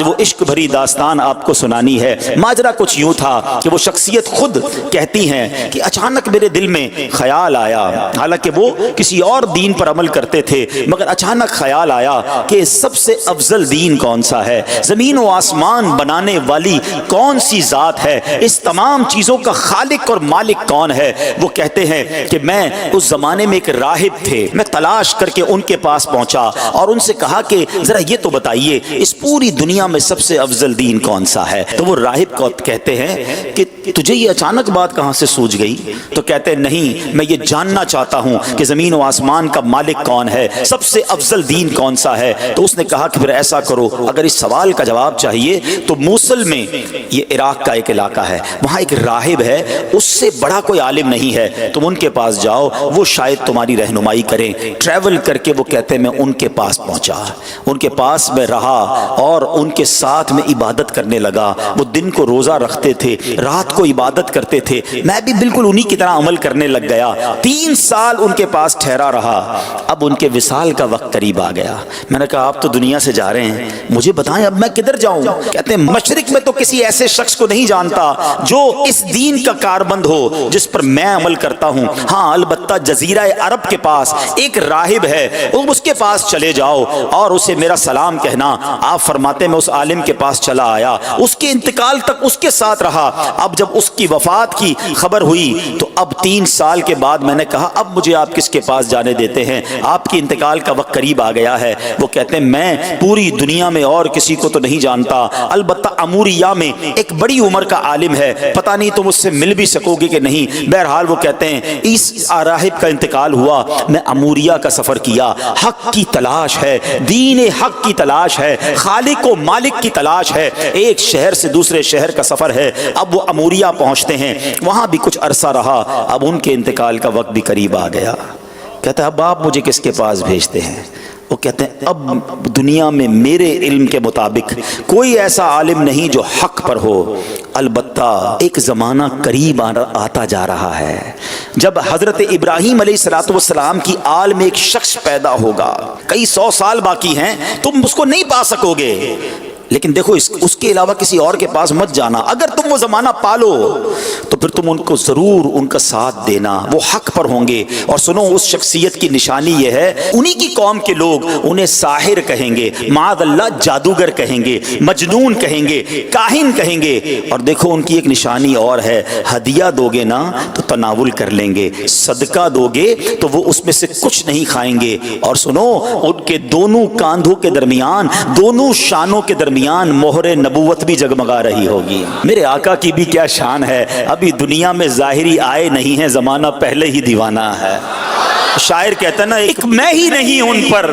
وہ عشق بھری داستان آپ کو سنانی ہے۔ ماجرا کچھ یوں تھا کہ وہ شخصیت خود کہتی ہیں کہ اچانک میرے دل میں خیال آیا، حالانکہ وہ کسی اور دین پر عمل کرتے تھے، مگر اچانک خیال آیا کہ سب سے افضل دین کون سا ہے، زمین و آسمان بنانے والی کون سی ذات ہے، اس تمام چیزوں کا خالق اور مالک کون ہے۔ وہ کہتے ہیں کہ میں اس زمانے میں ایک راہب تھے، میں تلاش کر کے ان کے پاس پہنچا اور ان سے کہا کہ ذرا یہ تو بتائیے اس پوری دنیا میں سب سے افضل دین کون سا ہے۔ تو وہ راہب کو کہتے ہیں کہ تجھے یہ اچانک بات کہاں سے سوجھ گئی؟ تو کہتے ہیں نہیں، میں یہ جاننا چاہتا ہوں کہ زمین و آسمان کا مالک کون ہے، سب سے افضل دین کون سا ہے۔ تو اس نے کہا کہ پھر ایسا کرو، اگر اس سوال کا جواب چاہیے تو موصل میں، یہ عراق کا ایک علاقہ ہے، وہاں ایک راہب ہے، اس سے بڑا کوئی عالم نہیں ہے، تم ان کے پاس جاؤ، وہ شاید تمہاری رہنمائی کریں۔ ٹریول کر کے وہ کہتے ہیں میں ان کے پاس پہنچا، ان کے پاس میں رہا اور ان کے ساتھ میں عبادت کرنے لگا۔ وہ دن کو روزہ رکھتے تھے، رات کو عبادت کرتے تھے، میں بھی بالکل انہی کی طرح عمل کرنے لگ گیا۔ 3 سال ان کے پاس ٹھہرا رہا۔ اب ان کے وصال کا وقت قریب آ گیا۔ میں نے کہا آپ تو دنیا سے جا رہے ہیں، مجھے بتائیں اب میں کدھر جاؤں؟ کہتے ہیں مشرق میں تو کسی ایسے شخص کو نہیں جانتا جو اس دین کا کاربند ہو جس پر میں عمل کرتا ہوں، ہاں البتہ جزیرہ عرب کے پاس ایک راہب ہے، اس کے پاس چلے جاؤ اور اسے میرا سلام کہنا۔ آپ فرماتے میں اس عالم کے پاس چلا آیا، اس کے انتقال تک اس کے ساتھ رہا۔ اب جب اس کی وفات کی خبر ہوئی تو اب 3 سال کے بعد میں نے کہا اب مجھے آپ کس کے پاس جانے دیتے ہیں، آپ کی انتقال کا وقت قریب آ گیا ہے۔ وہ کہتے ہیں میں پوری دنیا میں اور کسی کو تو نہیں جانتا، البتہ اموریہ میں ایک بڑی عمر کا عالم ہے، پتہ نہیں تم اس سے مل بھی سکو گے کہ نہیں۔ بہرحال وہ کہتے ہیں اس راہب کا انتقال ہوا، میں اموریہ کا سفر کیا، حق کی تلاش ہے، دین حق کی تلاش ہے، خالق و مالک کی تلاش ہے، ایک شہر سے دوسرے شہر کا سفر ہے۔ اب وہ اموریہ پہنچتے ہیں، وہاں بھی کچھ عرصہ رہا، اب ان کے انتقال کا وقت بھی قریب آ گیا۔ کہتا ہے اب آپ مجھے کس کے پاس بھیجتے ہیں؟ وہ کہتے ہیں اب دنیا میں میرے علم کے مطابق کوئی ایسا عالم نہیں جو حق پر ہو، البتہ ایک زمانہ قریب آتا جا رہا ہے جب حضرت ابراہیم علیہ السلام کی آل میں ایک شخص پیدا ہوگا، کئی 100 سال باقی ہیں، تم اس کو نہیں پا سکو گے، لیکن دیکھو اس کے علاوہ کسی اور کے پاس مت جانا، اگر تم وہ زمانہ پالو تو پھر تم ان کو ضرور ان کا ساتھ دینا، وہ حق پر ہوں گے۔ اور سنو اس شخصیت کی نشانی یہ ہے، انہی کی قوم کے لوگ انہیں ساحر کہیں گے، معاذ اللہ جادوگر کہیں گے، مجنون کہیں گے، کاہن کہیں گے۔ اور دیکھو ان کی ایک نشانی اور ہے، ہدیہ دو گے نا تو تناول کر لیں گے، صدقہ دو گے تو وہ اس میں سے کچھ نہیں کھائیں گے۔ اور سنو ان کے دونوں کاندھوں کے درمیان، دونوں شانوں کے درمیان مہر نبوت بھی جگمگا رہی ہوگی۔ میرے آقا کی بھی کیا شان ہے، ابھی دنیا میں ظاہری آئے نہیں ہیں، زمانہ پہلے ہی دیوانہ ہے۔ شاعر کہتا ہے نا ایک میں ہی نہیں ان پر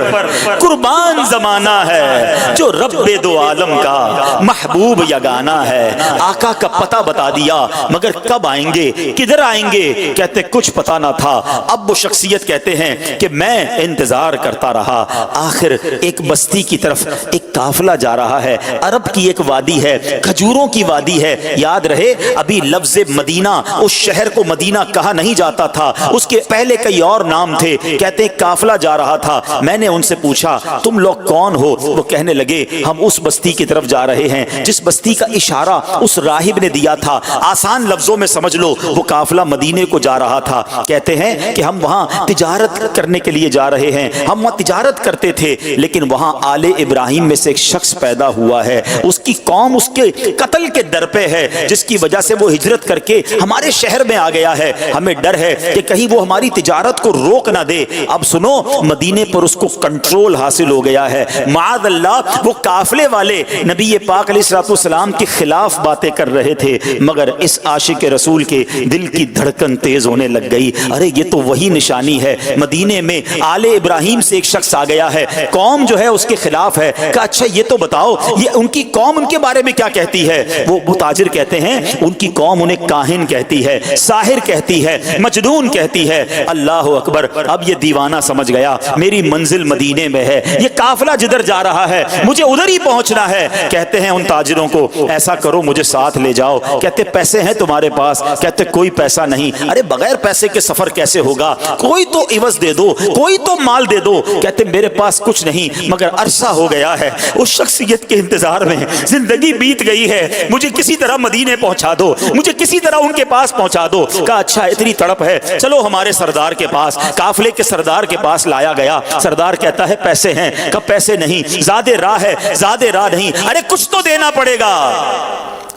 قربان زمانہ ہے، جو رب دو عالم کا محبوب یگانہ ہے۔ آقا کا پتہ بتا دیا، مگر کب آئیں گے، کدھر آئیں گے، کہتے کچھ پتہ نہ تھا۔ اب وہ شخصیت کہتے ہیں کہ میں انتظار کرتا رہا، آخر ایک بستی کی طرف ایک قافلہ جا رہا ہے، عرب کی ایک وادی ہے، کھجوروں کی وادی ہے، یاد رہے ابھی لفظ مدینہ اس شہر کو مدینہ کہا نہیں جاتا تھا، اس کے پہلے کئی اور نام تھے۔ کہتے ہیں قافلہ جا رہا تھا، میں نے ان سے پوچھا تم لوگ کون ہو؟ وہ کہنے لگے ہم اس بستی کی طرف جا رہے ہیں جس بستی کا اشارہ اس راہب نے دیا تھا، آسان لفظوں میں سمجھ لو وہ قافلہ مدینے کو جا رہا تھا۔ کہتے ہیں کہ ہم وہاں تجارت کرنے کے لیے جا رہے ہیں، ہم وہاں تجارت کرتے تھے، لیکن وہاں آل ابراہیم میں سے ایک شخص پیدا ہوا ہے، اس کی قوم اس کے قتل کے در پہ ہے، جس کی وجہ سے وہ ہجرت کر کے ہمارے شہر میں آ گیا ہے، ہمیں ڈر ہے کہ کہیں وہ ہماری تجارت کو روک نہ دے۔ اب سنو مدینے پر اس کو کنٹرول حاصل ہو گیا ہے، معاذ اللہ وہ قافلے والے نبی پاک علیہ السلام کے خلاف باتیں کر رہے تھے، مگر اس عاشق رسول کے دل کی دھڑکن تیز ہونے لگ گئی، ارے یہ تو وہی نشانی ہے، مدینے میں آل ابراہیم سے ایک شخص آ گیا ہے، قوم جو ہے اس کے خلاف ہے۔ کہ اچھا یہ تو بتاؤ یہ ان کی قوم ان کے بارے میں کیا کہتی ہے؟ وہ تاجر کہتے ہیں ان کی قوم انہیں کاہن کہتی ہے، ساحر کہتی ہے، مجنون کہتی ہے۔ اللہ اکبر، اکبر, اب یہ دیوانہ سمجھ گیا میری منزل مدینے میں ہے, یہ قافلہ جدھر جا رہا ہے مجھے ادھر ہی پہنچنا ہے. کہتے ہیں ان تاجروں کو ایسا کرو مجھے ساتھ لے جاؤ. کہتے پیسے ہیں تمہارے پاس؟ کہتے کوئی پیسہ نہیں. ارے بغیر پیسے کے سفر کیسے ہوگا, کوئی تو عوض دے دو, کوئی تو مال دے دو. کہتے میرے پاس کچھ نہیں مگر عرصہ ہو گیا ہے اس شخصیت کے انتظار میں, زندگی بیت گئی ہے, مجھے کسی طرح مدینے پہنچا دو, مجھے کسی طرح ان کے پاس پہنچا دو. کہا اچھا اتنی تڑپ ہے چلو ہمارے سردار کے پاس. قافلے کے سردار کے پاس لایا گیا. سردار کہتا ہے پیسے ہیں؟ کہ پیسے نہیں, زیادہ راہ ہے. زیادہ راہ نہیں. ارے کچھ تو دینا پڑے گا.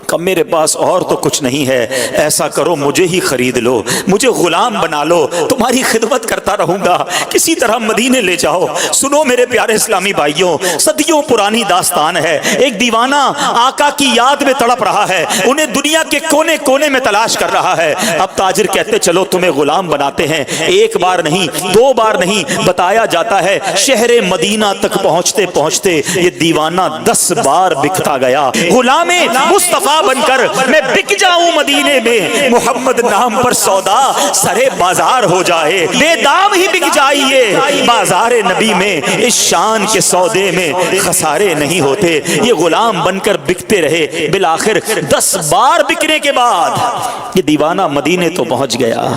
کب میرے پاس اور تو کچھ نہیں ہے, ایسا کرو مجھے ہی خرید لو, مجھے غلام بنا لو, تمہاری خدمت کرتا رہوں گا, کسی طرح مدینے لے جاؤ. سنو میرے پیارے اسلامی بھائیوں, صدیوں پرانی داستان ہے. ایک دیوانہ آقا کی یاد میں تڑپ رہا ہے, انہیں دنیا کے کونے کونے میں تلاش کر رہا ہے. اب تاجر کہتے چلو تمہیں غلام بناتے ہیں. ایک بار نہیں, دو بار نہیں, بتایا جاتا ہے شہر مدینہ تک پہنچتے پہنچتے یہ دیوانہ 10 بار بکتا گیا. غلام مصطفیٰ بن کر میں بک جاؤں مدینے میں, محمد نام پر سودا سرے بازار ہو جائے, بے دام ہی بک جائیے بازار نبی میں, اس شان کے سودے میں خسارے نہیں ہوتے. یہ غلام بن کر بکتے رہے. بالآخر 10 بار بکنے کے بعد یہ دیوانہ مدینے تو پہنچ گیا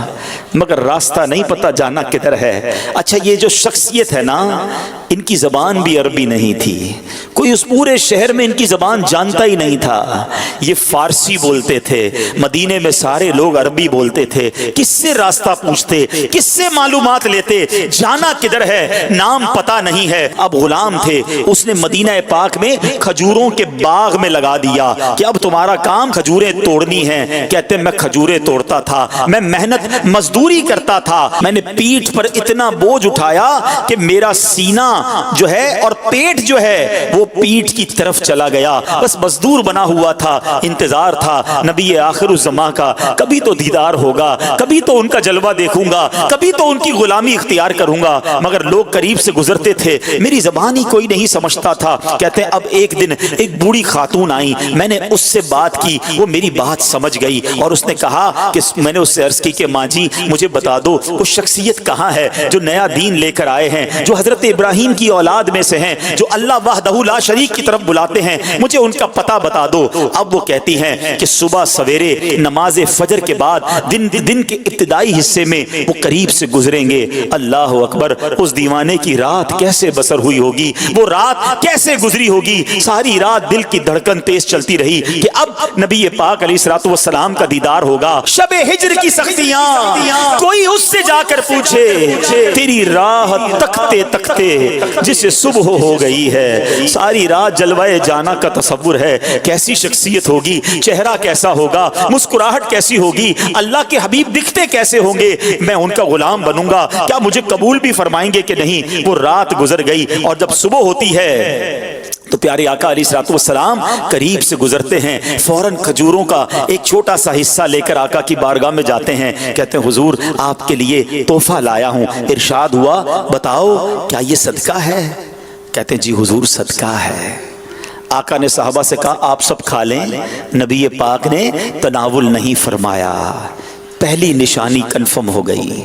مگر راستہ نہیں پتا جانا کدھر ہے. اچھا یہ جو شخصیت ہے نا, ان کی زبان بھی عربی نہیں تھی, کوئی اس پورے شہر میں ان کی زبان جانتا ہی نہیں تھا. یہ فارسی بولتے تھے, مدینے میں سارے لوگ عربی بولتے تھے. کس سے راستہ پوچھتے, کس سے معلومات لیتے, جانا کدھر ہے نام پتا نہیں ہے. اب غلام تھے, اس نے مدینہ پاک میں کھجوروں کے باغ میں لگا دیا کہ اب تمہارا کام کھجوریں توڑنی ہیں. کہتے میں کھجوریں توڑتا تھا, میں محنت مزدوری کرتا تھا, میں نے پیٹھ پر اتنا بوجھ اٹھایا کہ میرا سینہ جو ہے اور پیٹ جو ہے وہ پیٹھ کی طرف چلا گیا. بس مزدور بنا ہوا تھا, انتظار تھا نبی آخر الزمان کا, کبھی تو دیدار ہوگا, کبھی تو ان کا جلوہ دیکھوں گا, کبھی تو ان کی غلامی اختیار کروں گا. مگر لوگ قریب سے گزرتے تھے, میری زبان ہی کوئی نہیں سمجھتا تھا. کہتے ہیں اب ایک دن ایک بوڑھی خاتون آئی, میں نے اس سے بات کی, وہ میری بات سمجھ گئی اور اس نے کہا کہ میں نے اس سے عرض کی کہ ماں جی مجھے بتا دو وہ شخصیت کہاں ہے جو نیا دین لے کر آئے ہیں, جو حضرت ابراہیم کی اولاد میں سے ہیں, جو اللہ وحدہ لا شریک کی طرف بلاتے ہیں, مجھے ان کا پتہ بتا دو. اب وہ کہتی ہیں کہ صبح سویرے نماز فجر کے بعد دن کے ابتدائی حصے میں وہ قریب سے گزریں گے. اللہ اکبر, اس دیوانے کی رات کیسے بسر ہوئی ہوگی, وہ رات کیسے گزری ہوگی. ساری رات دل کی دھڑکن تیز چلتی رہی کہ اب نبی پاک علیہ الصلوۃ والسلام کا دیدار ہوگا. شب ہجر کی سختیاں کوئی اس سے جا کر پوچھے, تیری راہ تکتے تکتے جسے صبح ہو گئی ہے. ساری رات جلوہ جانا کا تصور ہے, کیسی شخصیت ہوگی, چہرہ کیسا ہوگا, مسکراہٹ کیسی ہوگی, اللہ کے حبیب دکھتے کیسے ہوں گے, میں ان کا غلام بنوں گا, کیا مجھے قبول بھی فرمائیں گے کہ نہیں. وہ رات گزر گئی اور جب صبح ہوتی ہے تو پیارے آقا علیہ الصلوۃ والسلام قریب سے گزرتے ہیں, فوراً کھجوروں کا ایک چھوٹا سا حصہ لے کر آقا کی بارگاہ میں جاتے ہیں. کہتے ہیں حضور آپ کے لیے تحفہ لایا ہوں. ارشاد ہوا بتاؤ کیا یہ صدقہ ہے؟ کہتے ہیں جی حضور صدقہ ہے. آقا نے صحابہ سے کہا آپ سب کھا لیں. نبی پاک نے تناول نہیں فرمایا. پہلی نشانی کنفرم ہو گئی.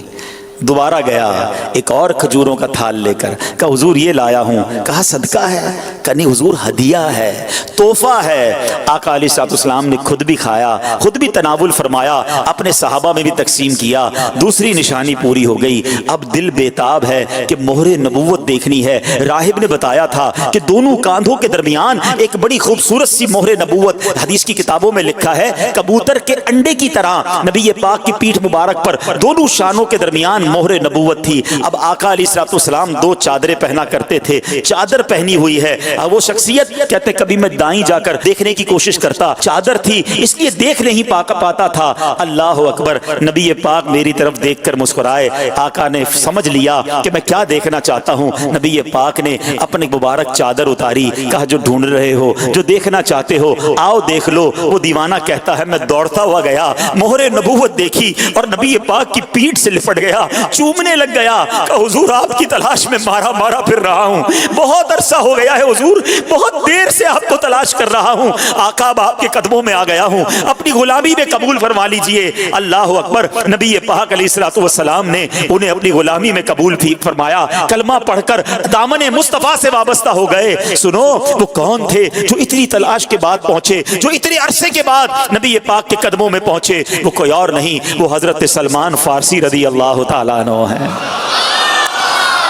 دوبارہ گیا ایک اور کھجوروں کا تھال لے کر, کہا حضور یہ لایا ہوں. کہا صدقہ ہے؟ کہا نہیں حضور ہدیہ ہے, تحفہ ہے. آقا علیہ الصلوۃ والسلام نے خود بھی کھایا, خود بھی تناول فرمایا, اپنے صحابہ میں بھی تقسیم کیا. دوسری نشانی پوری ہو گئی. اب دل بیتاب ہے کہ مہر نبوت دیکھنی ہے. راہب نے بتایا تھا کہ دونوں کاندھوں کے درمیان ایک بڑی خوبصورت سی مہر نبوت, حدیث کی کتابوں میں لکھا ہے کبوتر کے انڈے کی طرح نبی پاک کی پیٹھ مبارک پر دونوں شانوں کے درمیان مہر نبوت تھی. اب آقا علیہ الصلوۃ والسلام 2 چادریں پہنا کرتے تھے, چادر پہنی ہوئی ہے. وہ شخصیت کہتے کبھی میں دائیں جا کر دیکھنے کی کوشش کرتا, چادر تھی اس لیے دیکھ نہیں پاتا تھا. اللہ اکبر, نبی پاک میری طرف دیکھ کر مسکرائے. آقا نے سمجھ لیا کہ میں کیا دیکھنا چاہتا ہوں. نبی پاک نے اپنی مبارک چادر اتاری, کہا جو ڈھونڈ رہے ہو, جو دیکھنا چاہتے ہو آؤ دیکھ لو. وہ دیوانہ کہتا ہے میں دوڑتا ہوا گیا, مہر نبوت دیکھی اور نبی پاک کی پیٹھ سے لپٹ گیا. چومنے لگ گیا کہ حضور آپ کی تلاش میں مارا مارا پھر رہا ہوں، بہت عرصہ ہو گیا ہے حضور، بہت دیر سے آپ کو تلاش کر رہا ہوں، آقا اب آپ کے قدموں میں آ گیا ہوں، اپنی غلامی میں قبول فرما لیجئے۔ اللہ اکبر، نبی پاک علیہ الصلوۃ والسلام نے انہیں اپنی غلامی میں قبول فرمایا، کلمہ پڑھ کر دامن مصطفیٰ سے وابستہ ہو گئے۔ سنو وہ کون تھے جو اتنی تلاش کے بعد پہنچے، جو اتنے عرصے کے بعد نبی پاک کے قدموں میں پہنچے؟ وہ کوئی اور نہیں، وہ حضرت سلمان فارسی رضی اللہ تعالیٰ عنہ ہیں۔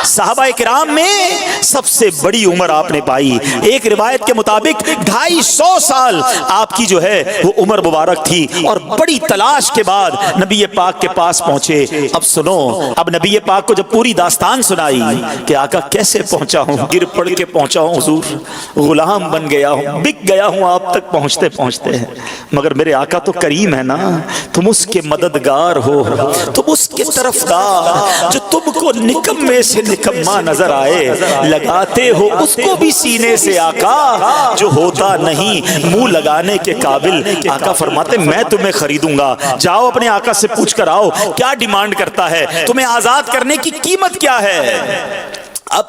صحابہ کرام میں سب سے بڑی عمر آپ نے پائی، ایک روایت کے مطابق 250 سال آپ کی جو ہے وہ عمر مبارک تھی، اور بڑی تلاش کے بعد نبی پاک کے پاس پہنچے۔ اب سنو، اب نبی پاک کو جب پوری داستان سنائی کہ آقا کیسے پہنچا ہوں، گر پڑ کے پہنچا ہوں حضور، غلام بن گیا ہوں، بک گیا ہوں آپ تک پہنچتے پہنچتے ہیں، مگر میرے آقا تو کریم ہے نا، تم اس کے مددگار ہو، تم اس کے طرفدار، جو تم کو نکمے سے نکما نظر آئے، لگاتے ہو اس کو بھی سینے سے آقا، جو ہوتا نہیں منہ لگانے کے قابل۔ آقا فرماتے میں تمہیں خریدوں گا، جاؤ اپنے آقا سے پوچھ کر آؤ کیا ڈیمانڈ کرتا ہے، تمہیں آزاد کرنے کی قیمت کیا ہے۔ اب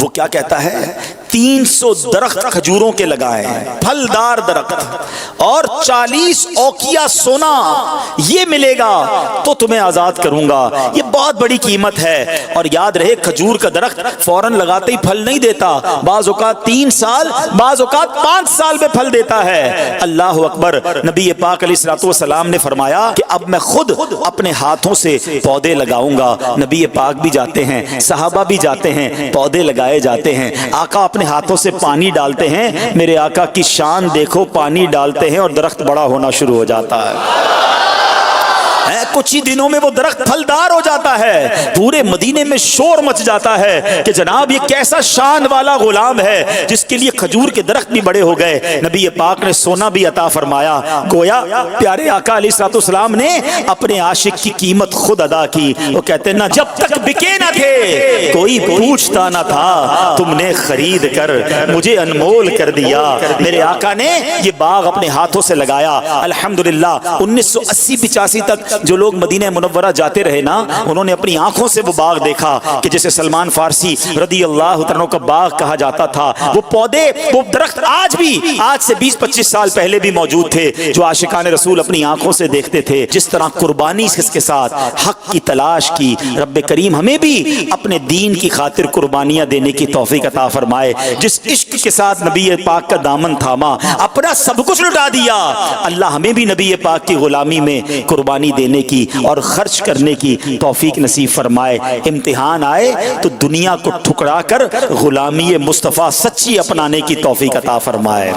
وہ کیا کہتا ہے، 300 درخت کھجوروں کے لگائیں، پھلدار درخت، اور 40 اوقیہ سونا، یہ ملے گا تو تمہیں آزاد کروں گا۔ یہ بہت بڑی قیمت ہے، اور یاد رہے کھجور کا درخت فوراً لگاتے ہی پھل نہیں دیتا، بعض اوقات 3 سال، بعض اوقات 5 سال میں پھل دیتا ہے۔ اللہ اکبر، نبی پاک علیہ الصلوۃ والسلام نے فرمایا کہ اب میں خود اپنے ہاتھوں سے پودے لگاؤں گا۔ نبی پاک بھی جاتے ہیں، صحابہ بھی جاتے ہیں، پودے لگائے جاتے ہیں، آقا اپنے ہاتھوں سے پانی ڈالتے ہیں، میرے آقا کی شان دیکھو، پانی ڈالتے ہیں اور درخت بڑا ہونا شروع ہو جاتا ہے۔ کچھ ہی دنوں میں وہ درخت پھلدار ہو جاتا ہے، پورے مدینے میں شور مچ جاتا ہے کہ جناب یہ کیسا شان والا غلام ہے جس کے لیے کھجور کے درخت بھی بڑے ہو گئے۔ نبی پاک نے سونا بھی عطا فرمایا، گویا پیارے آقا علیہ الصلوۃ والسلام نے اپنے عاشق کی قیمت خود ادا کی۔ وہ کہتے ہیں نا، جب تک بکے نہ تھے کوئی پوچھتا نہ تھا، تم نے خرید کر مجھے انمول کر دیا۔ میرے آقا نے یہ باغ اپنے ہاتھوں سے لگایا، الحمدللہ 1980-85 تک جو لوگ مدینہ منورہ جاتے رہے نا، انہوں نے اپنی آنکھوں سے وہ باغ دیکھا کہ جسے سلمان فارسی رضی اللہ عنہ کا باغ کہا جاتا تھا۔ وہ پودے، وہ درخت آج بھی، آج سے 20-25 سال پہلے بھی موجود تھے، جو عاشقان رسول اپنی آنکھوں سے دیکھتے تھے۔ جس طرح قربانی کے ساتھ حق کی تلاش کی، رب کریم ہمیں بھی اپنے دین کی خاطر قربانیاں دینے کی توفیق عطا فرمائے۔ جس عشق کے ساتھ نبی پاک کا دامن تھاما، اپنا سب کچھ لٹا دیا، اللہ ہمیں بھی نبی پاک کی غلامی میں قربانی دینے کی اور خرچ کرنے کی توفیق نصیب فرمائے۔ امتحان آئے تو دنیا کو ٹھکرا کر غلامی مصطفیٰ سچی اپنانے کی توفیق عطا فرمائے۔